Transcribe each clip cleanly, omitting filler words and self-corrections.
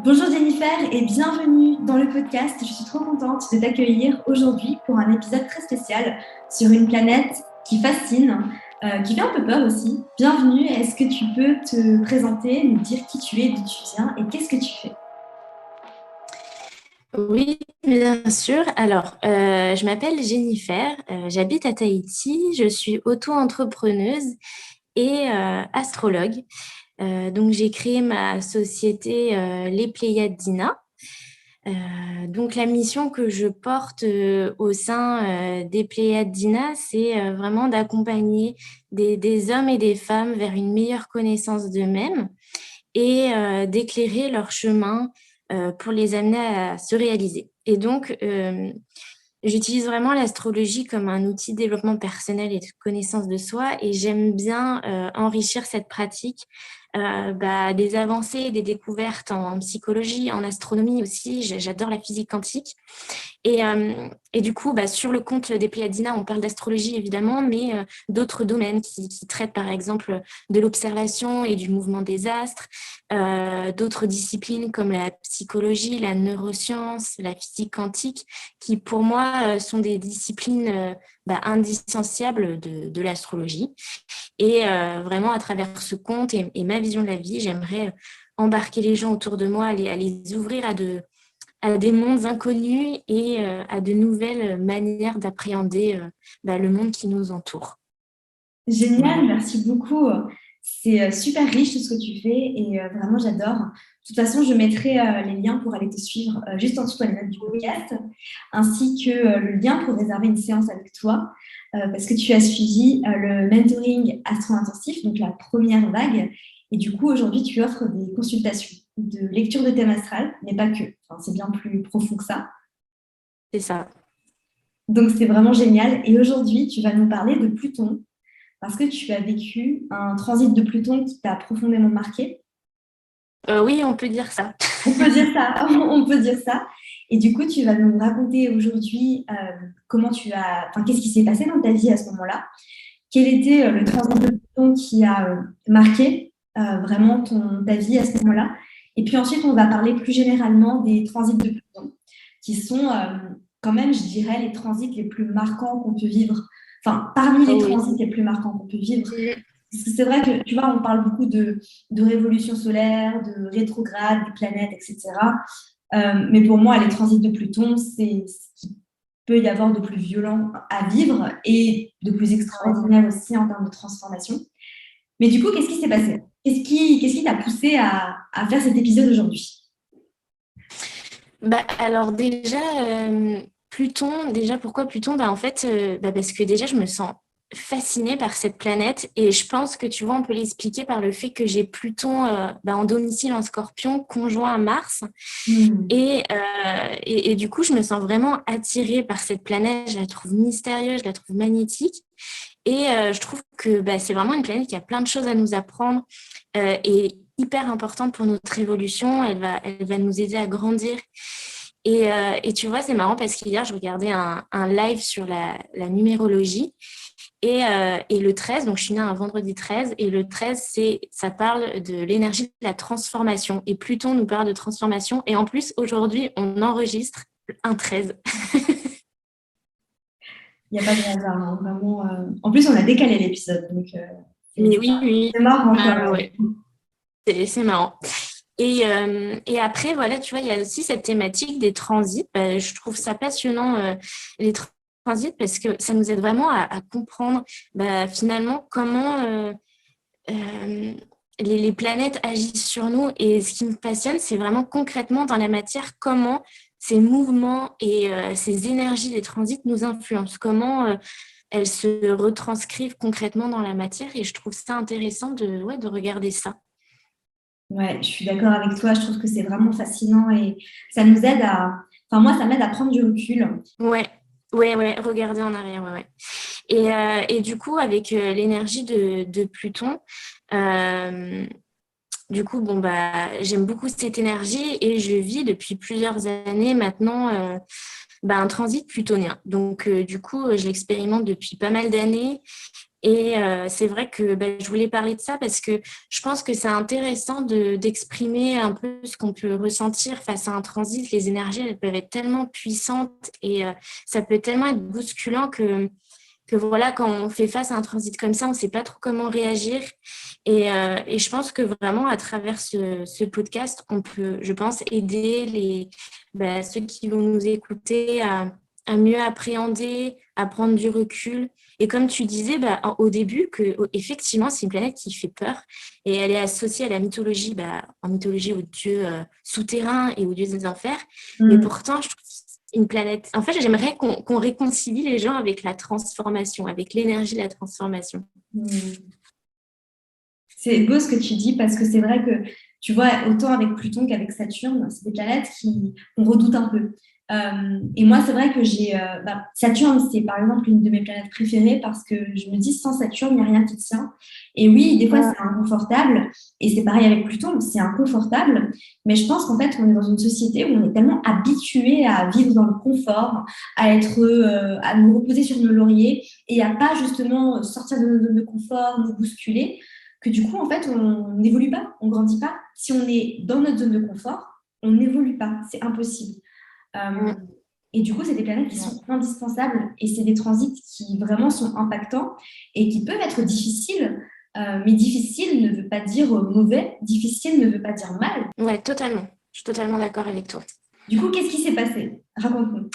Bonjour Jennifer et bienvenue dans le podcast. Je suis trop contente de t'accueillir aujourd'hui pour un épisode très spécial sur une planète qui fascine, qui fait un peu peur aussi. Bienvenue, est-ce que tu peux te présenter, nous dire qui tu es, d'où tu viens et qu'est-ce que tu fais? Oui, bien sûr. Alors, je m'appelle Jennifer, j'habite à Tahiti, je suis auto-entrepreneuse et astrologue. Donc, j'ai créé ma société Les Pléiades d'Ina. Donc, la mission que je porte au sein des Pléiades d'Ina, c'est vraiment d'accompagner des hommes et des femmes vers une meilleure connaissance d'eux-mêmes et d'éclairer leur chemin pour les amener à se réaliser. Et donc, j'utilise vraiment l'astrologie comme un outil de développement personnel et de connaissance de soi et j'aime bien enrichir cette pratique des avancées et des découvertes en psychologie, en astronomie aussi. J'adore la physique quantique. Et du coup, sur le compte des Pléiadina, on parle d'astrologie évidemment, mais d'autres domaines qui traitent par exemple de l'observation et du mouvement des astres, d'autres disciplines comme la psychologie, la neuroscience, la physique quantique, qui pour moi sont des disciplines indissociables de l'astrologie. Et vraiment, à travers ce compte et ma vision de la vie, j'aimerais embarquer les gens autour de moi, à les ouvrir à des mondes inconnus et à de nouvelles manières d'appréhender le monde qui nous entoure. Génial, Voilà. merci beaucoup. C'est super riche tout ce que tu fais et vraiment j'adore. De toute façon, je mettrai les liens pour aller te suivre juste en dessous dans les notes du Oui, podcast, ainsi que le lien pour réserver une séance avec toi, parce que tu as suivi le mentoring astro-intensif, donc la première vague, et du coup aujourd'hui tu offres des consultations de lecture de thème astral, mais pas que. Enfin, c'est bien plus profond que ça. c'est ça. Donc c'est vraiment génial. Et aujourd'hui, tu vas nous parler de Pluton parce que tu as vécu un transit de Pluton qui t'a profondément marqué. Oui, on peut dire ça. On peut dire ça, on peut dire ça. Et du coup, tu vas nous raconter aujourd'hui comment tu as, enfin, qu'est-ce qui s'est passé dans ta vie à ce moment-là. Quel était le transit de Pluton qui a marqué vraiment ta vie à ce moment-là. Et puis ensuite, on va parler plus généralement des transits de Pluton, qui sont quand même, je dirais, les transits les plus marquants qu'on peut vivre. Enfin, parmi les Oh oui. transits les plus marquants qu'on peut vivre. Parce que c'est vrai que, tu vois, on parle beaucoup de révolution solaire, de rétrograde, des planètes, etc. Mais pour moi, les transits de Pluton, c'est ce qu'il peut y avoir de plus violent à vivre et de plus Ouais. extraordinaire aussi en termes de transformation. Mais du coup, qu'est-ce qui s'est passé? Qu'est-ce qui t'a poussé à faire cet épisode aujourd'hui? Alors déjà, Pluton, déjà pourquoi Pluton? En fait, parce que déjà je me sens fascinée par cette planète et je pense que tu vois, on peut l'expliquer par le fait que j'ai Pluton en domicile en Scorpion, conjoint à Mars. Hmm. Et du coup, je me sens vraiment attirée par cette planète. Je la trouve mystérieuse, je la trouve magnétique. Et je trouve que c'est vraiment une planète qui a plein de choses à nous apprendre et hyper importante pour notre évolution. Elle va nous aider à grandir. Et tu vois, c'est marrant parce qu'hier, je regardais un live sur la numérologie et le 13, donc je suis née un vendredi 13, et le 13, ça parle de l'énergie de la transformation. Et Pluton nous parle de transformation. Et en plus, aujourd'hui, on enregistre un 13. Il n'y a pas de hasard, hein, vraiment. En plus, on a décalé l'épisode, donc c'est Mais oui, oui. c'est marrant quand Bah même. ouais, c'est marrant. Et après, voilà, tu vois, il y a aussi cette thématique des transits. Je trouve ça passionnant, les transits, parce que ça nous aide vraiment à comprendre finalement comment euh, les planètes agissent sur nous. Et ce qui me passionne, c'est vraiment concrètement dans la matière, comment ces mouvements et ces énergies des transits nous influencent, comment elles se retranscrivent concrètement dans la matière. Et je trouve ça intéressant de regarder ça. Ouais, je suis d'accord avec toi. Je trouve que c'est vraiment fascinant et ça nous aide à. Enfin, moi, ça m'aide à prendre du recul. Ouais, ouais, regarder en arrière, ouais. Et du coup, avec l'énergie de Pluton, euh, du coup, j'aime beaucoup cette énergie et je vis depuis plusieurs années maintenant un transit plutonien. Donc, du coup, je l'expérimente depuis pas mal d'années Et c'est vrai que je voulais parler de ça parce que je pense que c'est intéressant d'exprimer un peu ce qu'on peut ressentir face à un transit. Les énergies, elles peuvent être tellement puissantes et ça peut tellement être bousculant que voilà, quand on fait face à un transit comme ça, on ne sait pas trop comment réagir. Et je pense que vraiment, à travers ce podcast, on peut, je pense, aider ceux qui vont nous écouter à mieux appréhender, à prendre du recul. Et comme tu disais au début, que effectivement, c'est une planète qui fait peur et elle est associée à la mythologie, en mythologie aux dieux souterrains et aux dieux des enfers. Mais pourtant, je trouve une planète. En fait, j'aimerais qu'on réconcilie les gens avec la transformation, avec l'énergie de la transformation. C'est beau ce que tu dis parce que c'est vrai que tu vois, autant avec Pluton qu'avec Saturne, c'est des planètes qu'on redoute un peu. Et moi, c'est vrai que Saturne, c'est par exemple une de mes planètes préférées parce que je me dis, sans Saturne, il n'y a rien qui tient. Et oui, des fois, c'est inconfortable. Et c'est pareil avec Pluton, c'est inconfortable. Mais je pense qu'en fait, on est dans une société où on est tellement habitué à vivre dans le confort, à nous reposer sur nos lauriers et à pas justement sortir de nos zones de confort, nous bousculer, que du coup, en fait, on n'évolue pas, on ne grandit pas. Si on est dans notre zone de confort, on n'évolue pas, c'est impossible. Et du coup, c'est des planètes qui sont indispensables et c'est des transits qui vraiment sont impactants et qui peuvent être difficiles. Mais difficile ne veut pas dire mauvais, difficile ne veut pas dire mal. Ouais, totalement. Je suis totalement d'accord avec toi. Du coup, qu'est-ce qui s'est passé? Raconte-nous.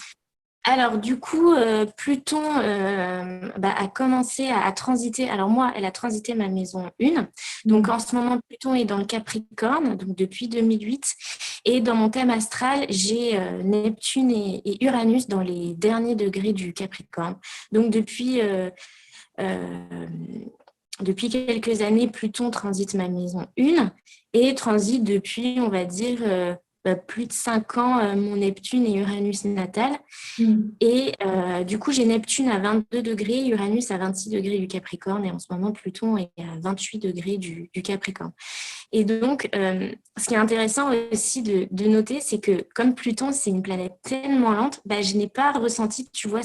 Alors, du coup, Pluton a commencé à transiter. Alors, moi, elle a transité ma maison 1. Donc, en ce moment, Pluton est dans le Capricorne, donc depuis 2008. Et dans mon thème astral, j'ai Neptune et Uranus dans les derniers degrés du Capricorne. Donc, depuis quelques années, Pluton transite ma maison 1 et transite depuis, on va dire, plus de 5 ans, mon Neptune et Uranus natal. Et du coup, j'ai Neptune à 22 degrés, Uranus à 26 degrés du Capricorne et en ce moment, Pluton est à 28 degrés du Capricorne. Et donc, ce qui est intéressant aussi de noter, c'est que comme Pluton, c'est une planète tellement lente, je n'ai pas ressenti, tu vois,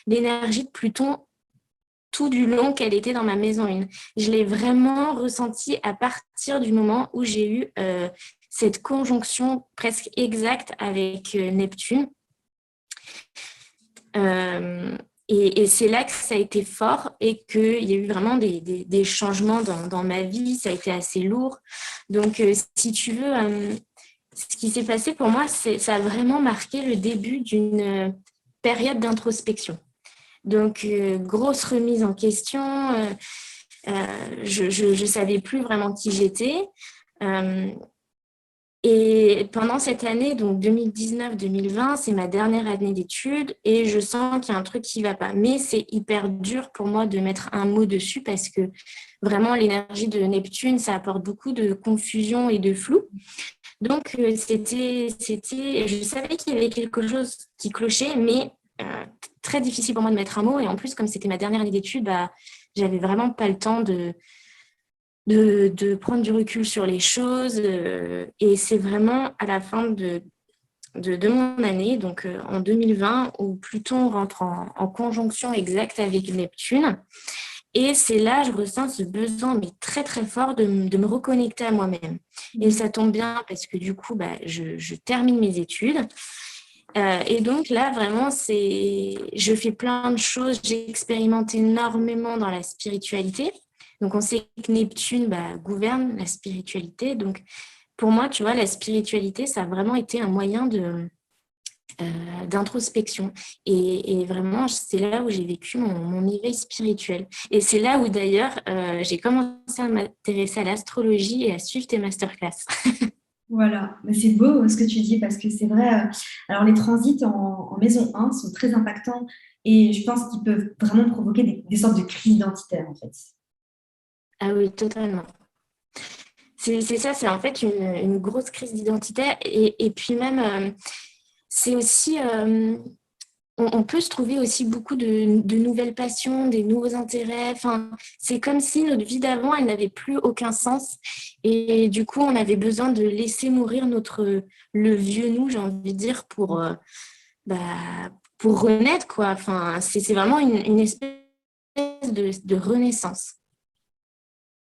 l'énergie de Pluton tout du long qu'elle était dans ma maison 1. Je l'ai vraiment ressenti à partir du moment où j'ai eu cette conjonction presque exacte avec Neptune. Et c'est là que ça a été fort et qu'il y a eu vraiment des changements dans ma vie. Ça a été assez lourd. Donc, si tu veux, ce qui s'est passé pour moi, ça a vraiment marqué le début d'une période d'introspection. Donc, grosse remise en question. Je ne savais plus vraiment qui j'étais. Et pendant cette année, donc 2019-2020, c'est ma dernière année d'études et je sens qu'il y a un truc qui ne va pas. Mais c'est hyper dur pour moi de mettre un mot dessus parce que vraiment, l'énergie de Neptune, ça apporte beaucoup de confusion et de flou. Donc, je savais qu'il y avait quelque chose qui clochait, mais très difficile pour moi de mettre un mot. Et en plus, comme c'était ma dernière année d'études, j'avais vraiment pas le temps de prendre du recul sur les choses. Et c'est vraiment à la fin de mon année, donc en 2020, où Pluton rentre en conjonction exacte avec Neptune. Et c'est là, je ressens ce besoin, mais très, très fort de me reconnecter à moi-même. Et ça tombe bien parce que du coup, je termine mes études. Et donc là, vraiment, je fais plein de choses. J'ai expérimenté énormément dans la spiritualité. Donc, on sait que Neptune gouverne la spiritualité. Donc, pour moi, tu vois, la spiritualité, ça a vraiment été un moyen d'introspection. Et vraiment, c'est là où j'ai vécu mon éveil spirituel. Et c'est là où, d'ailleurs, j'ai commencé à m'intéresser à l'astrologie et à suivre tes masterclass. Voilà, mais c'est beau ce que tu dis parce que c'est vrai. Alors, les transits en maison 1 sont très impactants et je pense qu'ils peuvent vraiment provoquer des sortes de crises identitaires en fait. Ah oui, totalement. C'est ça, c'est en fait une grosse crise d'identité. Et puis même, c'est aussi, on peut se trouver aussi beaucoup de nouvelles passions, des nouveaux intérêts. Enfin, c'est comme si notre vie d'avant, elle n'avait plus aucun sens. Et du coup, on avait besoin de laisser mourir le vieux nous, j'ai envie de dire, pour renaître, quoi. Enfin, c'est vraiment une espèce espèce de renaissance.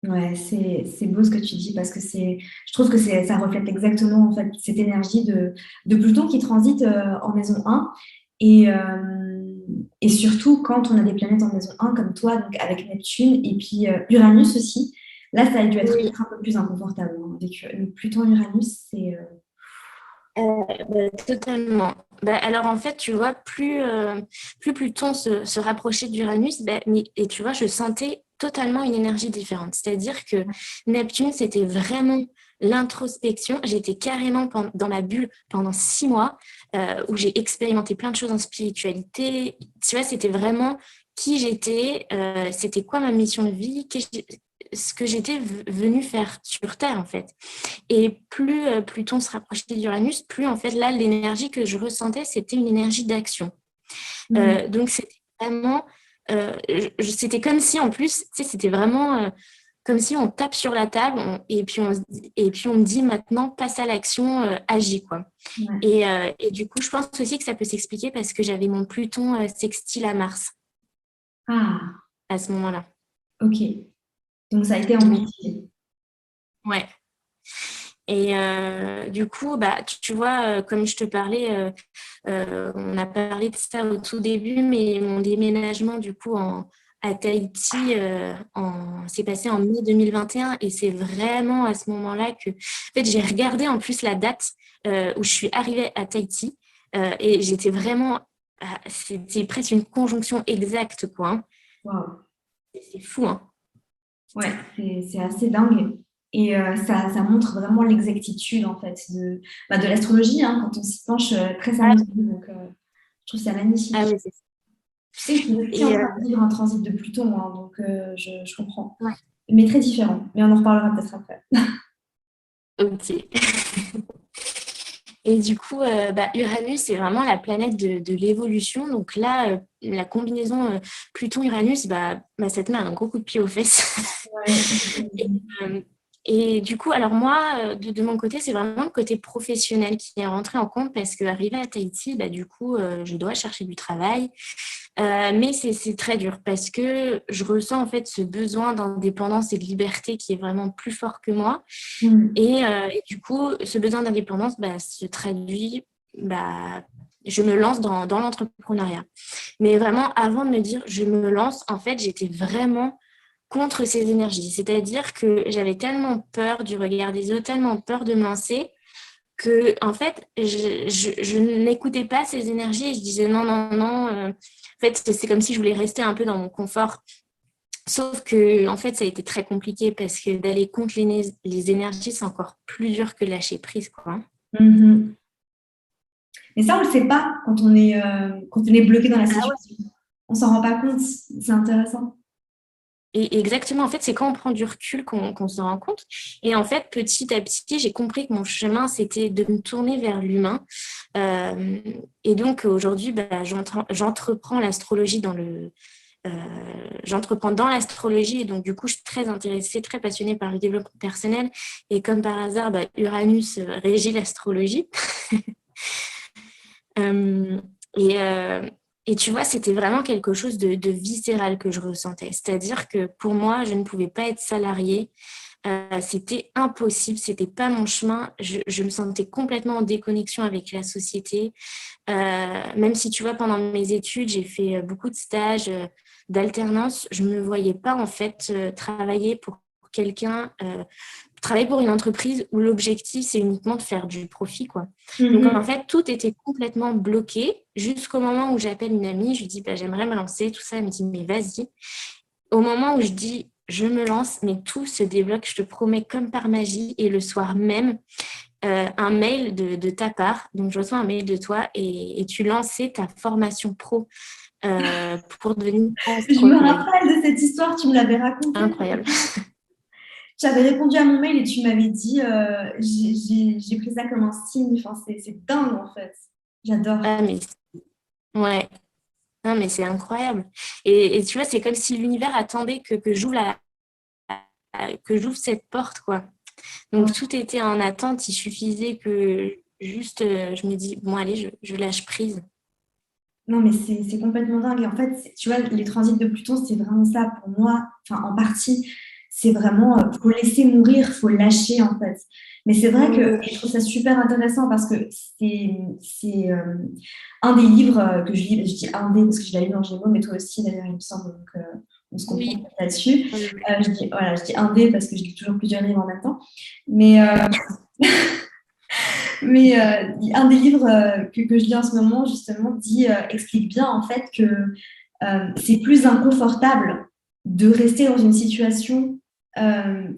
Ouais, c'est beau ce que tu dis parce que je trouve que ça reflète exactement en fait cette énergie de Pluton qui transite en maison 1 et, et surtout quand on a des planètes en maison 1 comme toi, donc avec Neptune et puis Uranus aussi. Là, ça a dû être Oui. peut-être un peu plus inconfortable, hein, avec le Pluton-Uranus, c'est Totalement. Alors en fait, tu vois, plus Pluton se rapprochait d'Uranus, et tu vois, je sentais totalement une énergie différente. C'est-à-dire que Neptune, c'était vraiment l'introspection. J'étais carrément dans ma bulle pendant 6 mois, où j'ai expérimenté plein de choses en spiritualité. Tu vois, c'était vraiment qui j'étais, c'était quoi ma mission de vie, ce que j'étais venue faire sur Terre, en fait. Et plus Pluton se rapprochait d'Uranus, plus en fait là, l'énergie que je ressentais, c'était une énergie d'action. Mm. Donc c'était vraiment, c'était comme si en plus, tu sais, c'était vraiment comme si on tape sur la table et puis on me dit maintenant passe à l'action, agis quoi. Ouais. Et du coup, je pense aussi que ça peut s'expliquer parce que j'avais mon Pluton sextile à Mars Ah, à ce moment-là. ok. Donc ça a été Donc, amplifié. ouais. Et du coup, tu vois, comme je te parlais, on a parlé de ça au tout début, mais mon déménagement, du coup, à Tahiti, s'est passé en mai 2021. Et c'est vraiment à ce moment-là que, en fait, j'ai regardé en plus la date où je suis arrivée à Tahiti. Et j'étais vraiment, c'était presque une conjonction exacte, quoi, hein. Waouh. C'est fou, hein. Ouais, c'est assez dingue. Et ça montre vraiment l'exactitude, en fait, de l'astrologie, hein, quand on s'y penche très Ah, sérieusement. Donc, je trouve ça ah magnifique. oui, c'est ça. Tu sais, je suis aussi en Et train de vivre un transit de Pluton, hein, donc je comprends. ouais, Mais très différent. Mais on en reparlera peut-être après. ok. Et du coup, Uranus, c'est vraiment la planète de l'évolution. Donc là, la combinaison Pluton-Uranus, ça te met un gros coup de pied aux fesses. Ouais. Et, euh, et du coup, alors moi, de mon côté, c'est vraiment le côté professionnel qui est rentré en compte parce qu'arrivé à Tahiti, du coup, je dois chercher du travail. Mais c'est très dur parce que je ressens en fait ce besoin d'indépendance et de liberté qui est vraiment plus fort que moi. Mm. Et du coup, ce besoin d'indépendance se traduit, je me lance dans l'entrepreneuriat. Mais vraiment, avant de me dire je me lance, en fait, j'étais vraiment contre ces énergies. C'est-à-dire que j'avais tellement peur du regard des autres, tellement peur de me lancer, que en fait, je n'écoutais pas ces énergies et je disais non, non, non. En fait, c'est comme si je voulais rester un peu dans mon confort. Sauf que, en fait, ça a été très compliqué parce que d'aller contre les énergies, c'est encore plus dur que lâcher prise, quoi. Mhm. Mais ça, on ne le sait pas quand on est bloqué dans la Ah ouais. situation. On s'en rend pas compte. C'est intéressant. Et exactement, en fait, c'est quand on prend du recul qu'on se rend compte. Et en fait, petit à petit, j'ai compris que mon chemin, c'était de me tourner vers l'humain. Euh, et donc, aujourd'hui, j'entreprends l'astrologie j'entreprends dans l'astrologie et donc du coup je suis très intéressée, très passionnée par le développement personnel et comme par hasard, Uranus régit l'astrologie. Euh, et, euh, et tu vois, c'était vraiment quelque chose de viscéral que je ressentais. C'est-à-dire que pour moi, je ne pouvais pas être salariée. C'était impossible, c'était pas mon chemin. Je me sentais complètement en déconnexion avec la société. Même si tu vois, pendant mes études, j'ai fait beaucoup de stages, d'alternance, je me voyais pas en fait travailler pour quelqu'un, travailler pour une entreprise où l'objectif c'est uniquement de faire du profit, quoi. Donc en Mhm. fait, tout était complètement bloqué jusqu'au moment où j'appelle une amie, je lui dis j'aimerais me lancer, tout ça, elle me dit mais vas-y. Au moment où je dis je me lance, mais tout se débloque, je te promets comme par magie. Et le soir même, un mail de ta part. Donc, je reçois un mail de toi et tu lançais ta formation pro pour devenir Je me astrologue. rappelle de cette histoire, tu me l'avais racontée. Incroyable. Tu avais répondu à mon mail et tu m'avais dit j'ai pris ça comme un signe. Enfin, c'est dingue en fait. J'adore. Ah, mais ouais, non, mais c'est incroyable. Et tu vois, c'est comme si l'univers attendait que j'ouvre cette porte, quoi. Donc, Ouais. tout était en attente. Il suffisait que juste, je me dis, bon, allez, je lâche prise. Non, mais c'est complètement dingue. Et en fait, tu vois, les transits de Pluton, c'est vraiment ça pour moi. Enfin, en partie, c'est vraiment, faut laisser mourir, faut lâcher, en fait. Mais c'est vrai que Oui, et je trouve ça super intéressant parce que c'est un des livres que je lis. Je dis un des parce que je l'ai lu dans Gémeaux, mais toi aussi, d'ailleurs, il me semble. Donc, on se comprend oui. là-dessus. Oui, oui. Voilà, je dis un des parce que je lis toujours plusieurs livres en même temps. Mais, un des livres que je lis en ce moment, justement, explique bien en fait que c'est plus inconfortable de rester dans une situation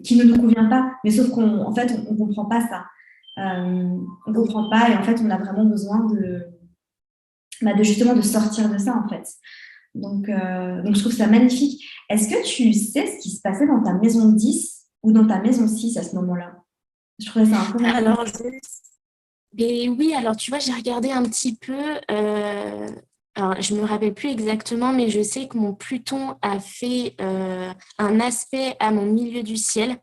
qui ne nous convient pas, mais sauf qu'en fait, on ne comprend pas ça. On ne comprend pas et en fait, on a vraiment besoin de justement de sortir de ça en fait. Donc je trouve ça magnifique. Est-ce que tu sais ce qui se passait dans ta maison 10 ou dans ta maison 6 à ce moment-là? Je trouvais ça un peu intéressant. Alors, et oui, alors tu vois, j'ai regardé un petit peu. Alors, je me rappelle plus exactement, mais je sais que mon Pluton a fait un aspect à mon milieu du ciel.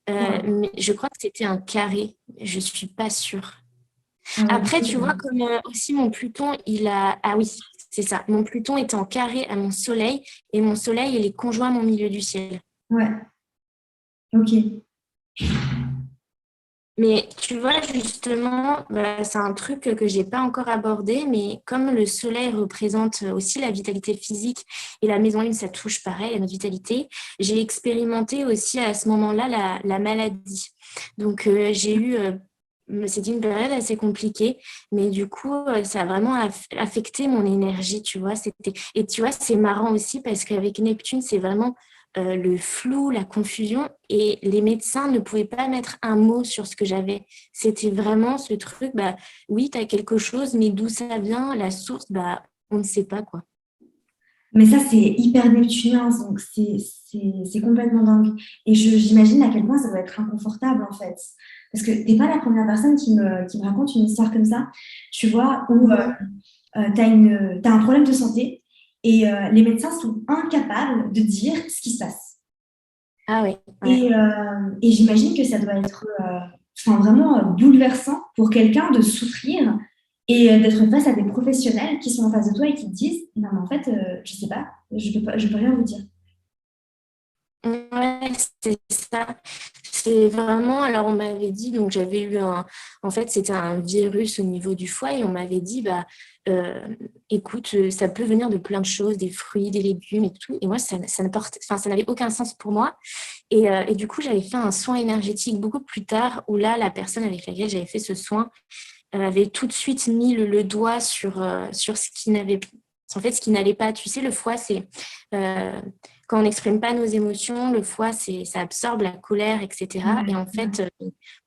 Ouais. Mais je crois que c'était un carré. Je suis pas sûre. Ah ouais, Après, tu vois, comme aussi mon Pluton, il a. Ah oui, c'est ça. Mon Pluton est en carré à mon Soleil et mon Soleil, il est conjoint à mon milieu du ciel. ouais, ok. Mais tu vois, justement, bah, c'est un truc que j'ai pas encore abordé, mais comme le soleil représente aussi la vitalité physique et la maison 1, ça touche pareil à notre vitalité, j'ai expérimenté aussi à ce moment-là la maladie. Donc, c'était une période assez compliquée, mais du coup, ça a vraiment affecté mon énergie, tu vois. Et tu vois, c'est marrant aussi parce qu'avec Neptune, c'est vraiment le flou, la confusion, et les médecins ne pouvaient pas mettre un mot sur ce que j'avais. C'était vraiment ce truc, bah oui, tu as quelque chose, mais d'où ça vient, la source, bah on ne sait pas quoi. Mais ça, c'est hyper neptunien, donc c'est complètement dingue. Et j'imagine à quel point ça doit être inconfortable, en fait. Parce que t'es pas la première personne qui me raconte une histoire comme ça, tu vois, où Mhm. t'as un problème de santé et les médecins sont incapables de dire ce qui se passe. Ah ouais, ouais. Et j'imagine que ça doit être enfin, vraiment bouleversant pour quelqu'un de souffrir et d'être face à des professionnels qui sont en face de toi et qui te disent, non, mais en fait, je sais pas, je peux rien vous dire. Ouais, c'est ça. C'est vraiment, alors on m'avait dit, donc j'avais eu en fait c'était un virus au niveau du foie et on m'avait dit, bah euh, écoute, ça peut venir de plein de choses, des fruits, des légumes et tout. Et moi, enfin, ça n'avait aucun sens pour moi. Et du coup, j'avais fait un soin énergétique beaucoup plus tard où là, la personne avec laquelle j'avais fait ce soin avait tout de suite mis le doigt sur ce qui n'avait, en fait, ce qui n'allait pas. Tu sais, le foie, c'est euh, quand on n'exprime pas nos émotions, le foie, ça absorbe la colère, etc. Et Ouais, en fait,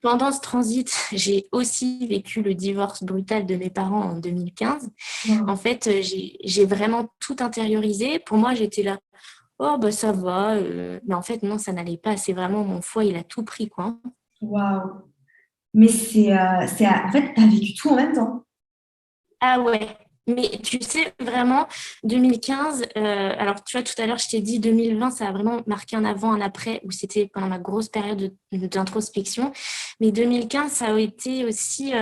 pendant ce transit, j'ai aussi vécu le divorce brutal de mes parents en 2015. En wow. fait, j'ai vraiment tout intériorisé. Pour moi, j'étais là, oh, bah ça va. Mais en fait, non, ça n'allait pas. C'est vraiment mon foie, il a tout pris, quoi. Waouh. Mais en fait, t'as vécu tout en même temps. Ah ouais, mais tu sais, vraiment, 2015, alors tu vois, tout à l'heure, je t'ai dit 2020, ça a vraiment marqué un avant, un après, où c'était pendant ma grosse période d'introspection. Mais 2015, ça a été aussi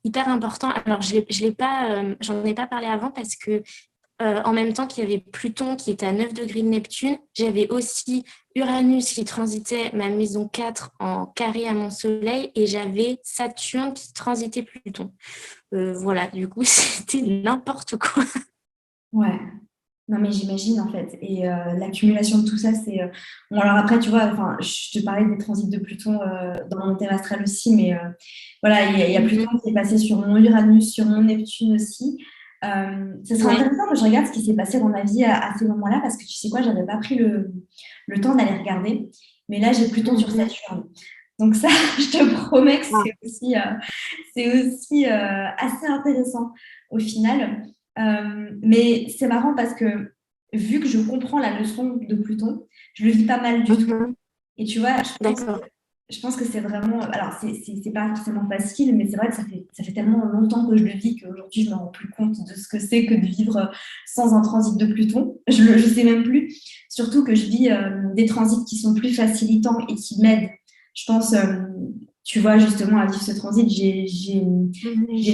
hyper important. Alors, je l'ai pas, j'en ai pas parlé avant parce que en même temps qu'il y avait Pluton qui était à 9 degrés de Neptune, j'avais aussi Uranus qui transitait ma maison 4 en carré à mon soleil et j'avais Saturne qui transitait Pluton. Voilà, du coup, c'était n'importe quoi. Ouais. Non, mais j'imagine en fait. Et l'accumulation de tout ça, c'est. Bon, alors après, tu vois, enfin, je te parlais des transits de Pluton dans mon thème astral aussi, mais voilà, il y a Pluton Mhm. qui est passé sur mon Uranus, sur mon Neptune aussi. Ce serait Ouais, intéressant que je regarde ce qui s'est passé dans ma vie à ces moments-là, parce que tu sais quoi, j'avais pas pris le temps d'aller regarder. Mais là, j'ai Pluton sur mhm. Saturne. Donc ça, je te promets que Ah, c'est aussi assez intéressant au final. Mais c'est marrant parce que vu que je comprends la leçon de Pluton, je le vis pas mal du tout. mhm. Et tu vois, D'accord. je pense que c'est vraiment. Alors, c'est pas forcément facile, mais c'est vrai que ça fait tellement longtemps que je le vis qu'aujourd'hui, je me rends plus compte de ce que c'est que de vivre sans un transit de Pluton. Je sais même plus. Surtout que je vis des transits qui sont plus facilitants et qui m'aident. Je pense. tu vois, justement, à vivre ce transit. J'ai Mhm.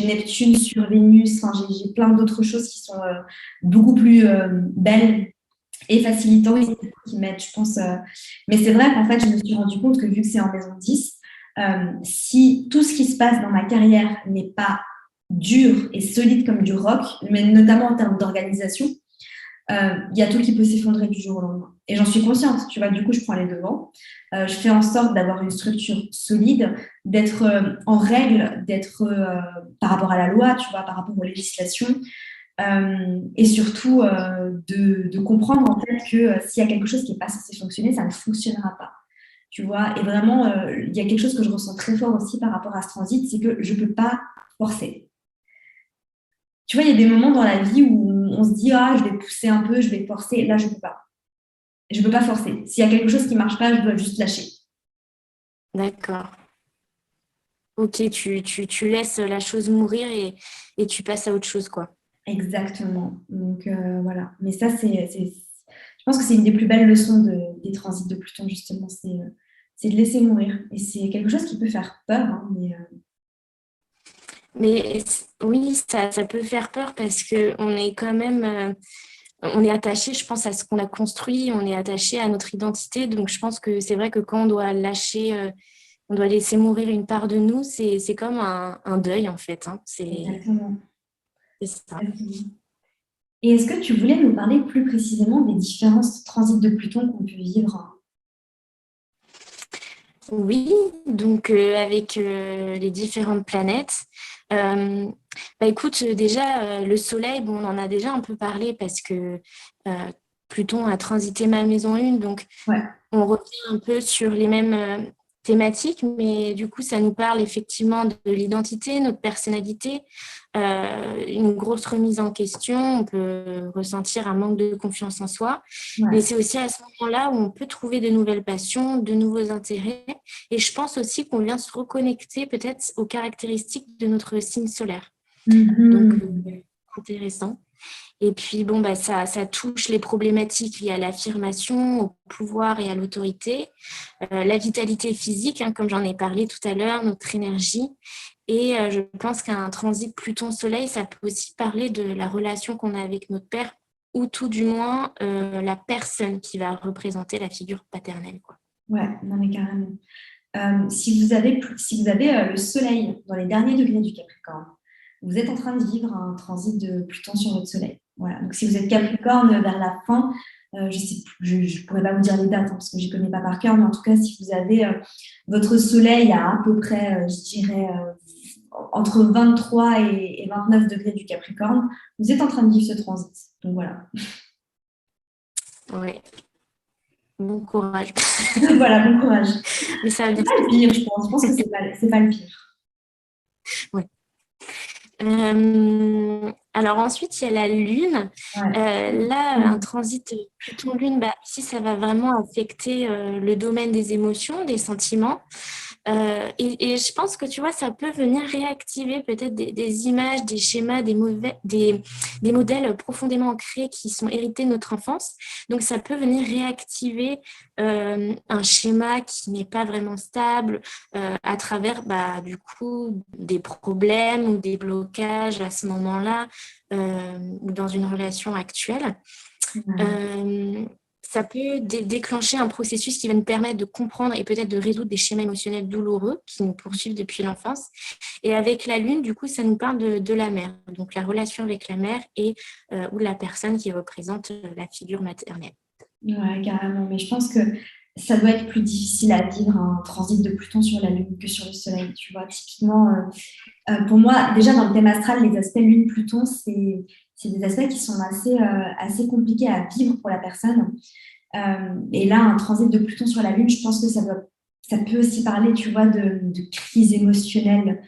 Neptune sur Vénus, enfin, j'ai plein d'autres choses qui sont beaucoup plus belles et facilitantes Oui, qui m'aident, je pense. Mais c'est vrai qu'en fait, je me suis rendu compte que vu que c'est en maison 10, si tout ce qui se passe dans ma carrière n'est pas dur et solide comme du rock, mais notamment en termes d'organisation, il y a tout qui peut s'effondrer du jour au lendemain. Et j'en suis consciente, tu vois, du coup, je prends les devants. Je fais en sorte d'avoir une structure solide, d'être en règle, d'être par rapport à la loi, tu vois, par rapport aux législations, et surtout de comprendre en fait que s'il y a quelque chose qui n'est pas censé fonctionner, ça ne fonctionnera pas. Tu vois, et vraiment, il y a quelque chose que je ressens très fort aussi par rapport à ce transit, c'est que je ne peux pas forcer. Tu vois, il y a des moments dans la vie où on se dit, ah, je vais pousser un peu, je vais forcer. Là, je ne peux pas. Je ne peux pas forcer. S'il y a quelque chose qui ne marche pas, je dois juste lâcher. d'accord. Ok, tu laisses la chose mourir et tu passes à autre chose, quoi. Exactement. Donc, voilà. Mais ça, je pense que c'est une des plus belles leçons des transits de Pluton, justement. C'est de laisser mourir. Et c'est quelque chose qui peut faire peur, hein, mais Mais oui, ça peut faire peur parce que on est quand même, on est attaché, je pense, à ce qu'on a construit, on est attaché à notre identité. Donc, je pense que c'est vrai que quand on doit lâcher, on doit laisser mourir une part de nous, c'est comme un deuil, en fait, hein. exactement. C'est ça. Exactement. Et est-ce que tu voulais nous parler plus précisément des différents transits de Pluton qu'on peut vivre? Oui, donc avec les différentes planètes. Euh, Bah écoute, déjà, le Soleil, bon, on en a déjà un peu parlé parce que Pluton a transité ma maison 1, donc Ouais, on revient un peu sur les mêmes thématiques, mais du coup, ça nous parle effectivement de l'identité, notre personnalité, une grosse remise en question, on peut ressentir un manque de confiance en soi, mais ouais. c'est aussi à ce moment-là où on peut trouver de nouvelles passions, de nouveaux intérêts, et je pense aussi qu'on vient se reconnecter peut-être aux caractéristiques de notre signe solaire. Donc, Mhm. intéressant. Et puis, bon, bah, ça touche les problématiques liées à l'affirmation, au pouvoir et à l'autorité, la vitalité physique, hein, comme j'en ai parlé tout à l'heure, notre énergie. Et je pense qu'un transit Pluton-Soleil, ça peut aussi parler de la relation qu'on a avec notre père, ou tout du moins la personne qui va représenter la figure paternelle, quoi. Ouais, non mais carrément. Si vous avez le Soleil dans les derniers degrés du Capricorne, vous êtes en train de vivre un transit de Pluton sur votre Soleil. Voilà. Donc, si vous êtes Capricorne vers la fin, je sais, je pourrais pas vous dire les dates hein, parce que je ne connais pas par cœur, mais en tout cas, si vous avez votre Soleil à peu près, je dirais, entre 23 et 29 degrés du Capricorne, vous êtes en train de vivre ce transit. Donc voilà. Ouais, bon courage. Voilà, bon courage. Mais ça va bien C'est se pas le passer. pire, je pense. Je pense que c'est pas le pire. Ouais. Alors ensuite, il y a la Lune. Ouais. Là, un transit Pluton-Lune, bah, ici, ça va vraiment affecter le domaine des émotions, des sentiments. Et je pense que, tu vois, ça peut venir réactiver peut-être des images, des schémas, des modèles profondément ancrés qui sont hérités de notre enfance. Donc, ça peut venir réactiver un schéma qui n'est pas vraiment stable à travers, bah, du coup, des problèmes ou des blocages à ce moment-là ou dans une relation actuelle. Ouais. Euh, Ça peut déclencher un processus qui va nous permettre de comprendre et peut-être de résoudre des schémas émotionnels douloureux qui nous poursuivent depuis l'enfance. Et avec la Lune, du coup, ça nous parle de la mère, donc la relation avec la mère et ou la personne qui représente la figure maternelle. Ouais, carrément. Mais je pense que ça doit être plus difficile à vivre un transit de Pluton sur la Lune que sur le Soleil. Tu vois, typiquement, pour moi, déjà dans le thème astral, les aspects Lune-Pluton, c'est des aspects qui sont assez compliqués à vivre pour la personne. Et là, un transit de Pluton sur la Lune, je pense que ça peut aussi parler, tu vois, de crise émotionnelle,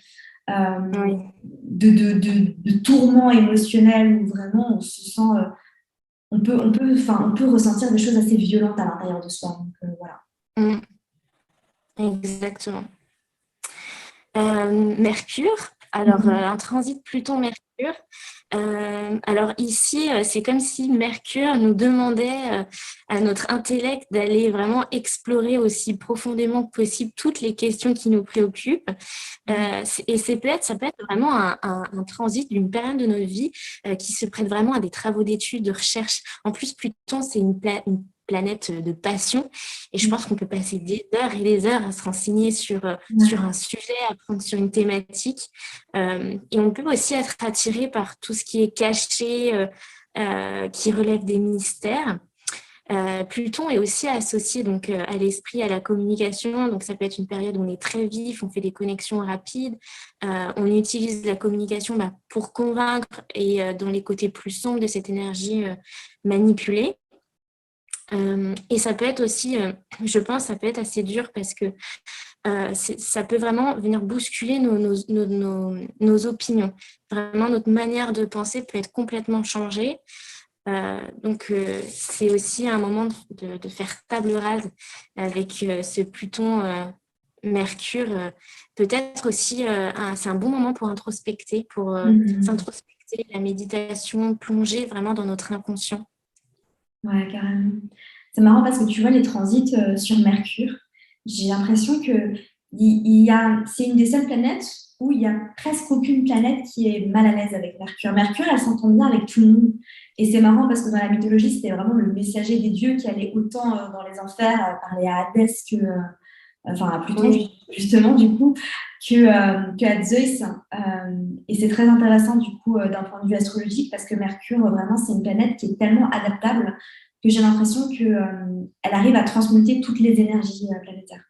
euh, Oui. de tourment émotionnel où vraiment on se sent, on peut ressentir des choses assez violentes à l'intérieur de soi. Donc, voilà. Mm, exactement. Mercure. Alors, un transit Pluton-Mercure. Alors ici, c'est comme si Mercure nous demandait à notre intellect d'aller vraiment explorer aussi profondément que possible toutes les questions qui nous préoccupent. Et ça peut être vraiment un transit d'une période de notre vie qui se prête vraiment à des travaux d'études, de recherche. En plus, Pluton, c'est une planète de passion. Et je pense qu'on peut passer des heures et des heures à se renseigner sur un sujet, à apprendre sur une thématique. Et on peut aussi être attiré par tout ce qui est caché, qui relève des mystères. Pluton est aussi associé donc à l'esprit, à la communication. Donc ça peut être une période où on est très vif, on fait des connexions rapides. On utilise la communication pour convaincre et dans les côtés plus sombres de cette énergie manipulée. Et ça peut être aussi, je pense, ça peut être assez dur parce que ça peut vraiment venir bousculer nos opinions. Vraiment, notre manière de penser peut être complètement changée. Donc, c'est aussi un moment de faire table rase avec ce Pluton Mercure. Peut-être aussi, c'est un bon moment pour introspecter, pour s'introspecter, la méditation, plonger vraiment dans notre inconscient. Ouais, carrément. C'est marrant parce que tu vois, les transits sur Mercure, j'ai l'impression que c'est une des seules planètes où il y a presque aucune planète qui est mal à l'aise avec Mercure. Mercure, elle s'entend bien avec tout le monde. Et c'est marrant parce que dans la mythologie, c'était vraiment le messager des dieux qui allait autant dans les enfers parler à Hadès enfin à Pluton, Oui. justement, du coup, que à Zeus. Et c'est très intéressant, du coup, d'un point de vue astrologique, parce que Mercure, vraiment, c'est une planète qui est tellement adaptable que j'ai l'impression qu'elle arrive à transmuter toutes les énergies planétaires.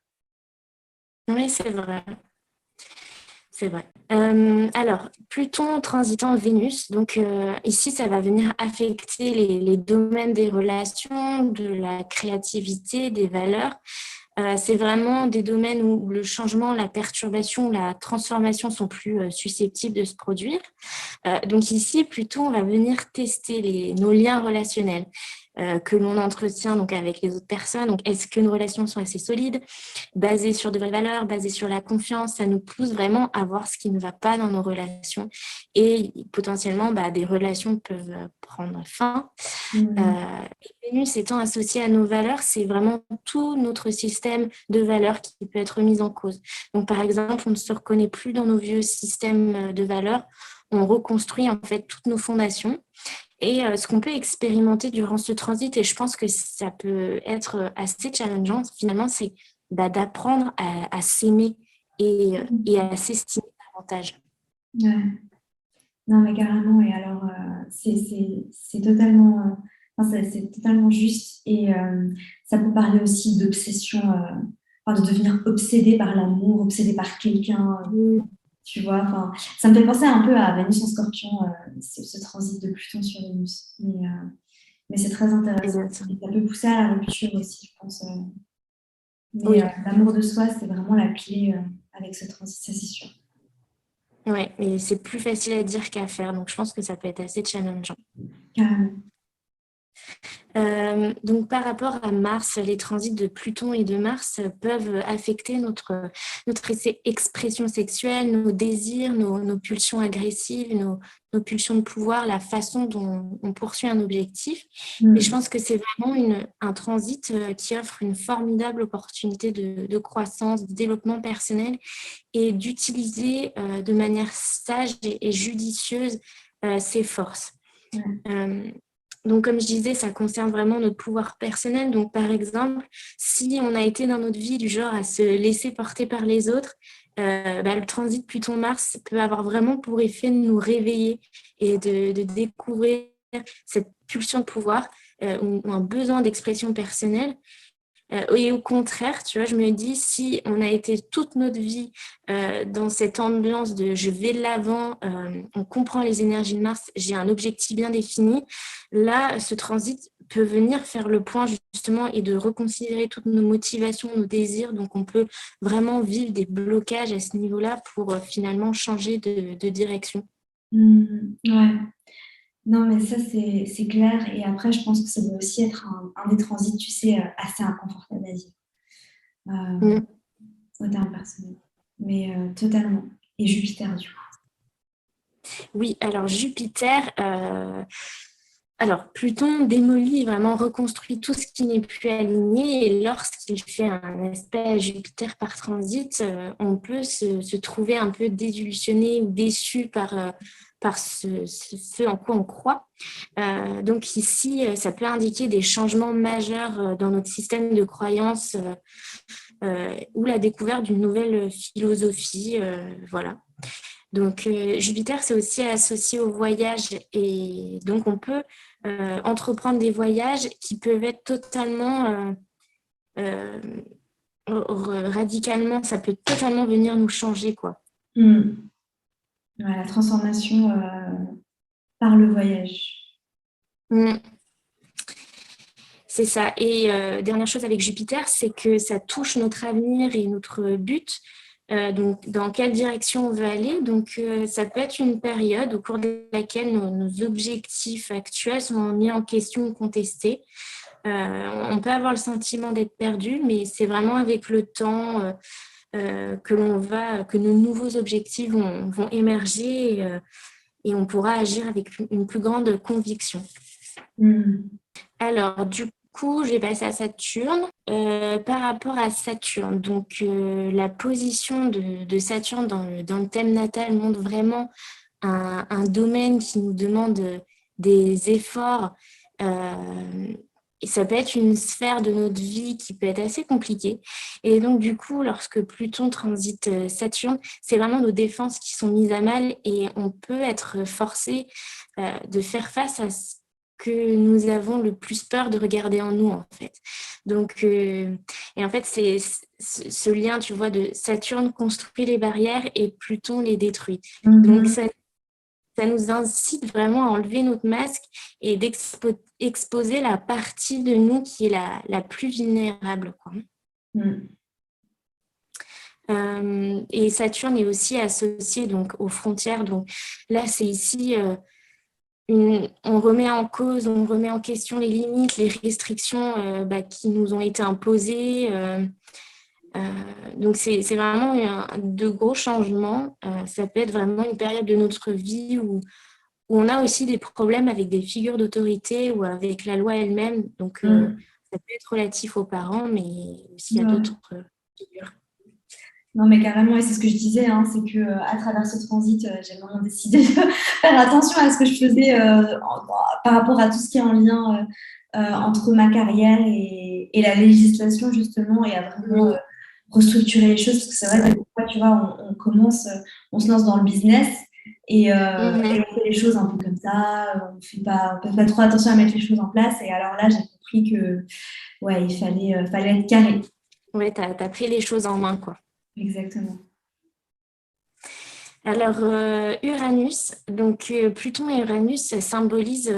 Oui, c'est vrai. C'est vrai. Alors, Pluton transitant Vénus, donc ici, ça va venir affecter les domaines des relations, de la créativité, des valeurs. C'est vraiment des domaines où le changement, la perturbation, la transformation sont plus susceptibles de se produire. Donc ici, Pluton va venir tester nos liens relationnels que l'on entretient donc avec les autres personnes. Donc, est-ce que nos relations sont assez solides, basées sur de vraies valeurs, basées sur la confiance? Ça nous pousse vraiment à voir ce qui ne va pas dans nos relations. Et potentiellement, des relations peuvent prendre fin. Vénus étant associée à nos valeurs, c'est vraiment tout notre système de valeurs qui peut être mis en cause. Donc, par exemple, on ne se reconnaît plus dans nos vieux systèmes de valeurs. On reconstruit en fait toutes nos fondations. Et ce qu'on peut expérimenter durant ce transit, et je pense que ça peut être assez challengeant, finalement, c'est d'apprendre à s'aimer et à s'estimer davantage. Ouais. Non, mais carrément. Et alors, c'est totalement, enfin, c'est totalement juste. Et ça peut parler aussi d'obsession, enfin, de devenir obsédé par l'amour, obsédé par quelqu'un. Tu vois, enfin, ça me fait penser un peu à Vénus en Scorpion, ce transit de Pluton sur Vénus. Mais c'est très intéressant. Exactement. Et ça peut pousser à la rupture aussi, je pense. Mais Oui, l'amour de soi, c'est vraiment la clé avec ce transit, ça c'est sûr. ouais, et c'est plus facile à dire qu'à faire, donc je pense que ça peut être assez challengeant. Carrément. Donc, par rapport à Mars, les transits de Pluton et de Mars peuvent affecter notre expression sexuelle, nos désirs, nos pulsions agressives, nos pulsions de pouvoir, la façon dont on poursuit un objectif. Et je pense que c'est vraiment un transit qui offre une formidable opportunité de croissance, de développement personnel et d'utiliser de manière sage et judicieuse ses forces. Donc, comme je disais, ça concerne vraiment notre pouvoir personnel. Donc, par exemple, si on a été dans notre vie du genre à se laisser porter par les autres, le transit Pluton-Mars peut avoir vraiment pour effet de nous réveiller et de découvrir cette pulsion de pouvoir ou un besoin d'expression personnelle. Et au contraire, tu vois, je me dis, si on a été toute notre vie dans cette ambiance de je vais de l'avant, on comprend les énergies de Mars, j'ai un objectif bien défini, là, ce transit peut venir faire le point justement et de reconsidérer toutes nos motivations, nos désirs. Donc, on peut vraiment vivre des blocages à ce niveau-là pour finalement changer de direction. Ouais. Non, mais ça, c'est clair. Et après, je pense que ça doit aussi être un des transits, tu sais, assez inconfortable à vivre, Mm. au terme personnel. Mais totalement. Et Jupiter, du coup. Oui, alors Jupiter, alors Pluton démolit, vraiment reconstruit tout ce qui n'est plus aligné et lorsqu'il fait un aspect à Jupiter par transit, on peut se trouver un peu désillusionné ou déçu par ce en quoi on croit. Donc ici, ça peut indiquer des changements majeurs dans notre système de croyances ou la découverte d'une nouvelle philosophie, voilà. Donc, Jupiter, c'est aussi associé au voyage et donc on peut entreprendre des voyages qui peuvent être totalement, euh, radicalement, ça peut totalement venir nous changer, quoi. Hmm. Ouais, la transformation par le voyage. Mm, c'est ça. Et dernière chose avec Jupiter, c'est que ça touche notre avenir et notre but. Donc, dans quelle direction on veut aller. Donc, ça peut être une période au cours de laquelle nos objectifs actuels sont mis en question ou contestés. On peut avoir le sentiment d'être perdu, mais c'est vraiment avec le temps que nos nouveaux objectifs vont émerger et on pourra agir avec une plus grande conviction. Hmm. Alors, du coup, je vais passer à Saturne. Par rapport à Saturne, donc la position de Saturne dans le thème natal montre vraiment un domaine qui nous demande des efforts. Et ça peut être une sphère de notre vie qui peut être assez compliquée. Et donc, du coup, lorsque Pluton transite Saturne, c'est vraiment nos défenses qui sont mises à mal et on peut être forcé de faire face à ce que nous avons le plus peur de regarder en nous, en fait. Donc, et en fait, c'est ce lien, tu vois, de Saturne construit les barrières et Pluton les détruit. Donc, Mhm. ça nous incite vraiment à enlever notre masque et d'exposer la partie de nous qui est la plus vulnérable, quoi. Hmm. Et Saturne est aussi associé donc, aux frontières. Donc là, c'est ici, on remet en cause, on remet en question les limites, les restrictions qui nous ont été imposées. Euh, donc, c'est vraiment de gros changements. Ça peut être vraiment une période de notre vie où on a aussi des problèmes avec des figures d'autorité ou avec la loi elle-même. Donc, Hmm. ça peut être relatif aux parents, mais aussi à d'autres Ouais. figures. Non, mais carrément, et c'est ce que je disais, hein, c'est que à travers ce transit, j'ai vraiment décidé de faire attention à ce que je faisais par rapport à tout ce qui est en lien entre ma carrière et la législation, justement, et à vraiment Oui. restructurer les choses, parce que c'est vrai que des fois, tu vois, on commence, on se lance dans le business et Mhm. on fait les choses un peu comme ça, on fait pas trop attention à mettre les choses en place, et alors là, j'ai compris que, ouais, fallait être carré. Ouais, t'as pris les choses en main, quoi. Exactement. Alors, Uranus, donc Pluton et Uranus ça symbolisent,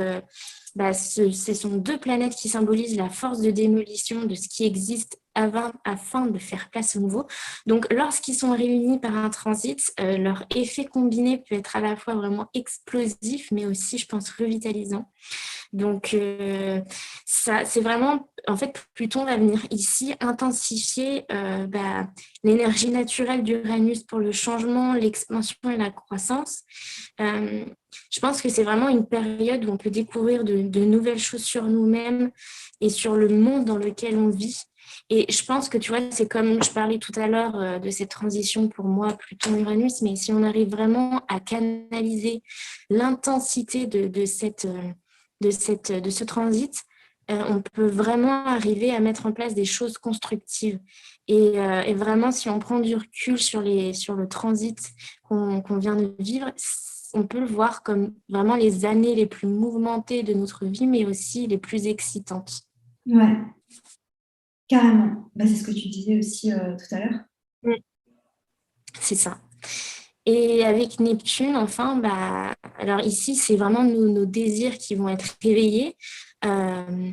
ce sont deux planètes qui symbolisent la force de démolition de ce qui existe afin de faire place au nouveau. Donc, lorsqu'ils sont réunis par un transit, leur effet combiné peut être à la fois vraiment explosif, mais aussi, je pense, revitalisant. Donc, ça, c'est vraiment, en fait, Pluton va venir ici intensifier l'énergie naturelle d'Uranus pour le changement, l'expansion et la croissance. Euh, je pense que c'est vraiment une période où on peut découvrir de nouvelles choses sur nous-mêmes et sur le monde dans lequel on vit. Et je pense que, tu vois, c'est comme je parlais tout à l'heure de cette transition pour moi, Pluton-Uranus, mais si on arrive vraiment à canaliser l'intensité de ce transit, on peut vraiment arriver à mettre en place des choses constructives. Et vraiment, si on prend du recul sur le transit qu'on vient de vivre, on peut le voir comme vraiment les années les plus mouvementées de notre vie, mais aussi les plus excitantes. Ouais. Carrément. Bah, c'est ce que tu disais aussi tout à l'heure. Mm. C'est ça. Et avec Neptune, enfin, alors ici, c'est vraiment nos désirs qui vont être réveillés. Euh,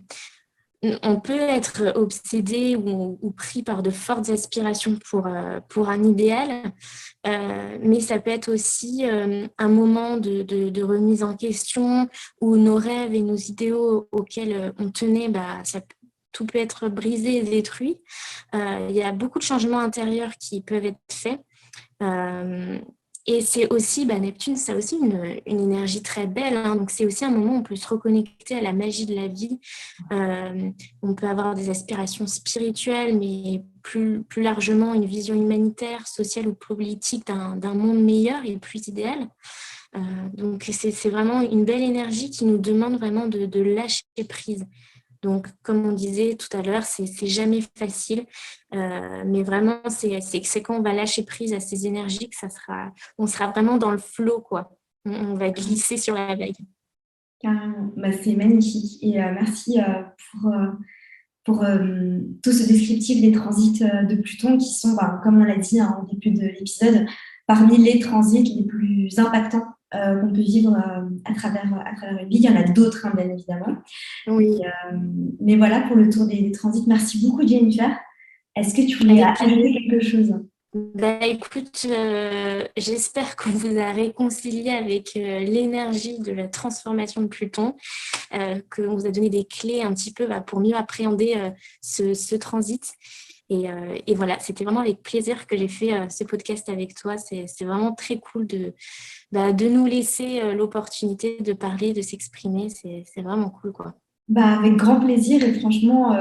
on peut être obsédé ou pris par de fortes aspirations pour un idéal, mais ça peut être aussi un moment de remise en question où nos rêves et nos idéaux auxquels on tenait, tout peut être brisé et détruit. Il y a beaucoup de changements intérieurs qui peuvent être faits. Euh, Et c'est aussi, Neptune, ça a aussi une énergie très belle, hein. Donc, c'est aussi un moment où on peut se reconnecter à la magie de la vie. On peut avoir des aspirations spirituelles, mais plus largement une vision humanitaire, sociale ou politique d'un monde meilleur et plus idéal. Donc, c'est vraiment une belle énergie qui nous demande vraiment de lâcher prise. Donc, comme on disait tout à l'heure, c'est jamais facile, mais vraiment, c'est quand on va lâcher prise à ces énergies que on sera vraiment dans le flow, quoi. On va glisser sur la vague. Carrément. C'est magnifique. Et merci pour tout ce descriptif des transits de Pluton qui sont, comme on l'a dit au début de l'épisode, parmi les transits les plus impactants qu'on peut vivre à travers une vie. Il y en a d'autres, hein, bien évidemment. Oui. Mais voilà pour le tour des transits. Merci beaucoup, Jennifer. Est-ce que tu voulais ajouter quelque chose? Écoute, j'espère qu'on vous a réconcilié avec l'énergie de la transformation de Pluton, qu'on vous a donné des clés un petit peu pour mieux appréhender ce transit. Et voilà, c'était vraiment avec plaisir que j'ai fait ce podcast avec toi. C'est vraiment très cool de nous laisser l'opportunité de parler, de s'exprimer. C'est vraiment cool, quoi. Avec grand plaisir et franchement,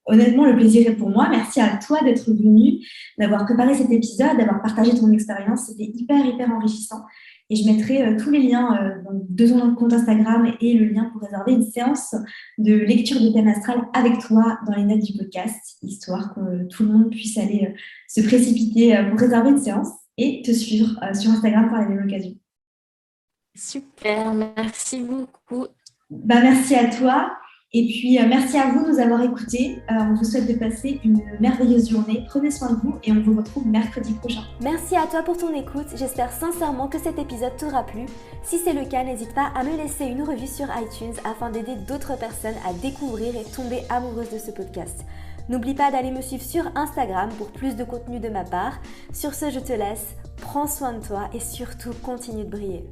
honnêtement, le plaisir est pour moi. Merci à toi d'être venu, d'avoir préparé cet épisode, d'avoir partagé ton expérience. C'était hyper, hyper enrichissant. Et je mettrai tous les liens de ton compte Instagram et le lien pour réserver une séance de lecture de thème astral avec toi dans les notes du podcast, histoire que tout le monde puisse aller se précipiter pour réserver une séance et te suivre sur Instagram par la même occasion. Super, merci beaucoup. Merci à toi. Et puis, merci à vous de nous avoir écoutés. On vous souhaite de passer une merveilleuse journée. Prenez soin de vous et on vous retrouve mercredi prochain. Merci à toi pour ton écoute. J'espère sincèrement que cet épisode t'aura plu. Si c'est le cas, n'hésite pas à me laisser une revue sur iTunes afin d'aider d'autres personnes à découvrir et tomber amoureuses de ce podcast. N'oublie pas d'aller me suivre sur Instagram pour plus de contenu de ma part. Sur ce, je te laisse. Prends soin de toi et surtout, continue de briller.